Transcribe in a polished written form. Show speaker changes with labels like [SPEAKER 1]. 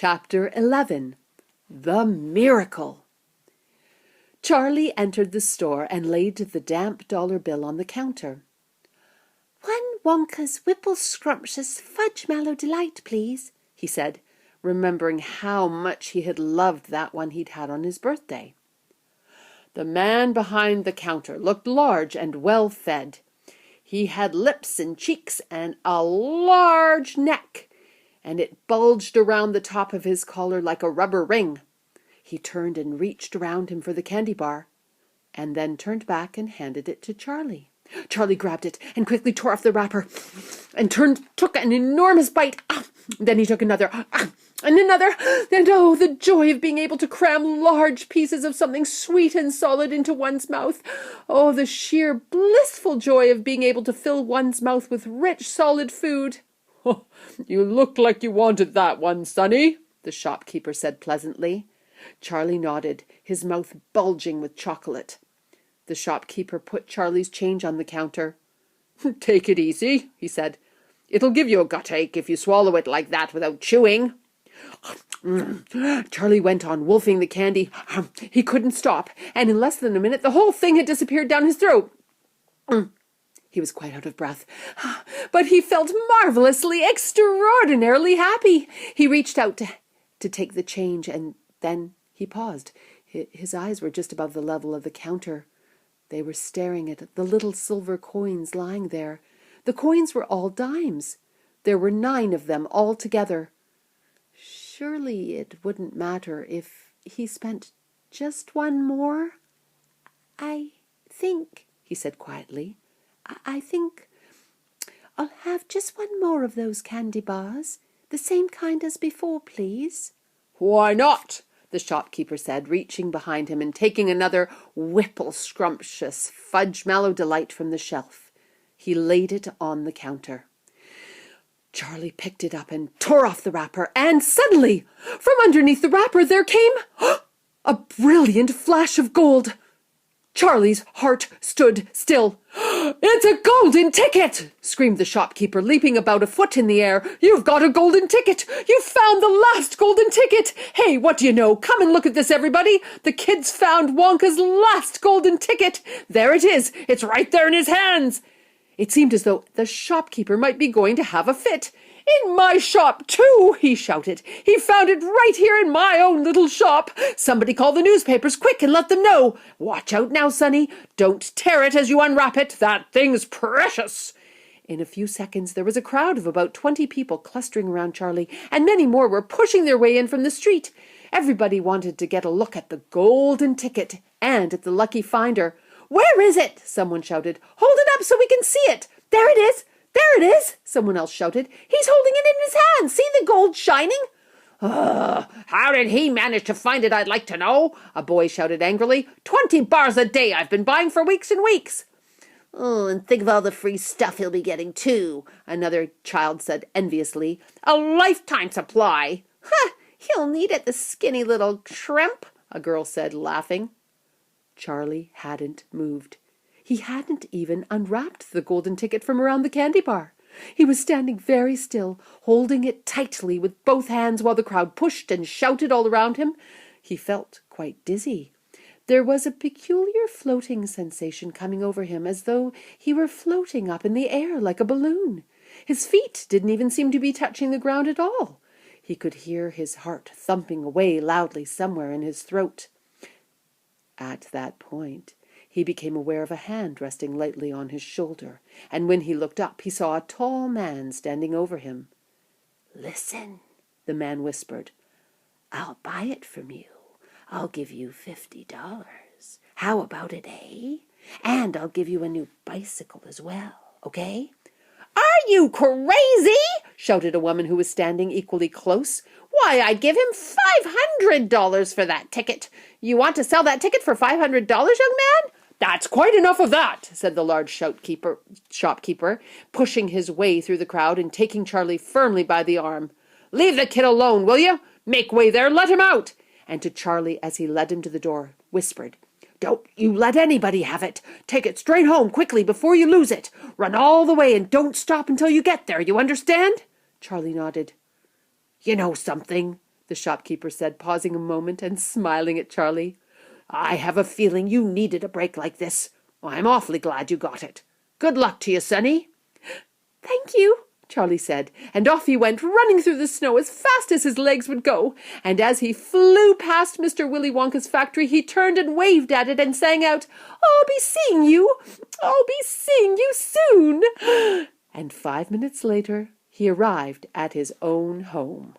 [SPEAKER 1] Chapter 11. The Miracle. Charlie entered the store and laid the damp dollar bill on the counter.
[SPEAKER 2] "1 Wonka's Whipple Scrumptious Fudge Mallow Delight, please," he said,
[SPEAKER 1] remembering how much he had loved that one he'd had on his birthday. The man behind the counter looked large and well-fed. He had lips and cheeks and a large neck, and it bulged around the top of his collar like a rubber ring. He turned and reached around him for the candy bar, and then turned back and handed it to Charlie. Charlie grabbed it and quickly tore off the wrapper and took an enormous bite. Then he took another, and another. And oh, the joy of being able to cram large pieces of something sweet and solid into one's mouth. Oh, the sheer blissful joy of being able to fill one's mouth with rich, solid food. "Oh, you look like you wanted that one, sonny," the shopkeeper said pleasantly. Charlie nodded, his mouth bulging with chocolate. The shopkeeper put Charlie's change on the counter. "Take it easy," he said. "It'll give you a gut-ache if you swallow it like that without chewing." Charlie went on wolfing the candy. He couldn't stop, and in less than a minute the whole thing had disappeared down his throat. He was quite out of breath, but he felt marvelously, extraordinarily happy. He reached out to take the change, and then he paused. His eyes were just above the level of the counter. They were staring at the little silver coins lying there. The coins were all dimes. There were 9 of them all together. Surely it wouldn't matter if he spent just one more?
[SPEAKER 2] "I think," he said quietly, I think I'll have just one more of those candy bars, the same kind as before, please."
[SPEAKER 1] "Why not?" the shopkeeper said, reaching behind him and taking another Whipple Scrumptious Fudge Mallow Delight from the shelf. He laid it on the counter. Charlie picked it up and tore off the wrapper, and suddenly, from underneath the wrapper, there came a brilliant flash of gold. Charlie's heart stood still. "It's a golden ticket!" screamed the shopkeeper, leaping about a foot in the air. "You've got a golden ticket! You've found the last golden ticket! Hey, what do you know? Come and look at this, everybody! The kid's found Wonka's last golden ticket! There it is! It's right there in his hands!" It seemed as though the shopkeeper might be going to have a fit. "In my shop, too!" he shouted. "He found it right here in my own little shop! Somebody call the newspapers, quick, and let them know! Watch out now, sonny! Don't tear it as you unwrap it! That thing's precious!" In a few seconds there was a crowd of about 20 people clustering around Charlie, and many more were pushing their way in from the street. Everybody wanted to get a look at the golden ticket and at the lucky finder. "Where is it?" someone shouted. "Hold it up so we can see it!" "There it is! There it is!" someone else shouted. "He's holding it in his hand! See the gold shining!" "How did he manage to find it, I'd like to know?" a boy shouted angrily. 20 bars a day I've been buying for weeks and weeks."
[SPEAKER 2] "Oh, and think of all the free stuff he'll be getting, too,"
[SPEAKER 1] another child said enviously. "A lifetime supply."
[SPEAKER 2] "Ha! He'll need it, the skinny little shrimp," a girl said, laughing.
[SPEAKER 1] Charlie hadn't moved. He hadn't even unwrapped the golden ticket from around the candy bar. He was standing very still, holding it tightly with both hands while the crowd pushed and shouted all around him. He felt quite dizzy. There was a peculiar floating sensation coming over him, as though he were floating up in the air like a balloon. His feet didn't even seem to be touching the ground at all. He could hear his heart thumping away loudly somewhere in his throat. At that point, he became aware of a hand resting lightly on his shoulder, and when he looked up, he saw a tall man standing over him.
[SPEAKER 2] "Listen," the man whispered. "I'll buy it from you. I'll give you $50. How about it, eh? And I'll give you a new bicycle as well, okay?"
[SPEAKER 1] "Are you crazy?" shouted a woman who was standing equally close. "Why, I'd give him $500 for that ticket. You want to sell that ticket for $500, young man?" "That's quite enough of that," said the large shopkeeper, pushing his way through the crowd and taking Charlie firmly by the arm. "Leave the kid alone, will you? Make way there, let him out!" And to Charlie, as he led him to the door, whispered, "Don't you let anybody have it. Take it straight home quickly before you lose it. Run all the way and don't stop until you get there, you understand?" Charlie nodded. "You know something?" the shopkeeper said, pausing a moment and smiling at Charlie. "I have a feeling you needed a break like this. I'm awfully glad you got it. Good luck to you, sonny."
[SPEAKER 2] "Thank you,"
[SPEAKER 1] Charlie said, and off he went, running through the snow as fast as his legs would go. And as he flew past Mr. Willy Wonka's factory, he turned and waved at it and sang out, "I'll be seeing you! I'll be seeing you soon!" And 5 minutes later, he arrived at his own home.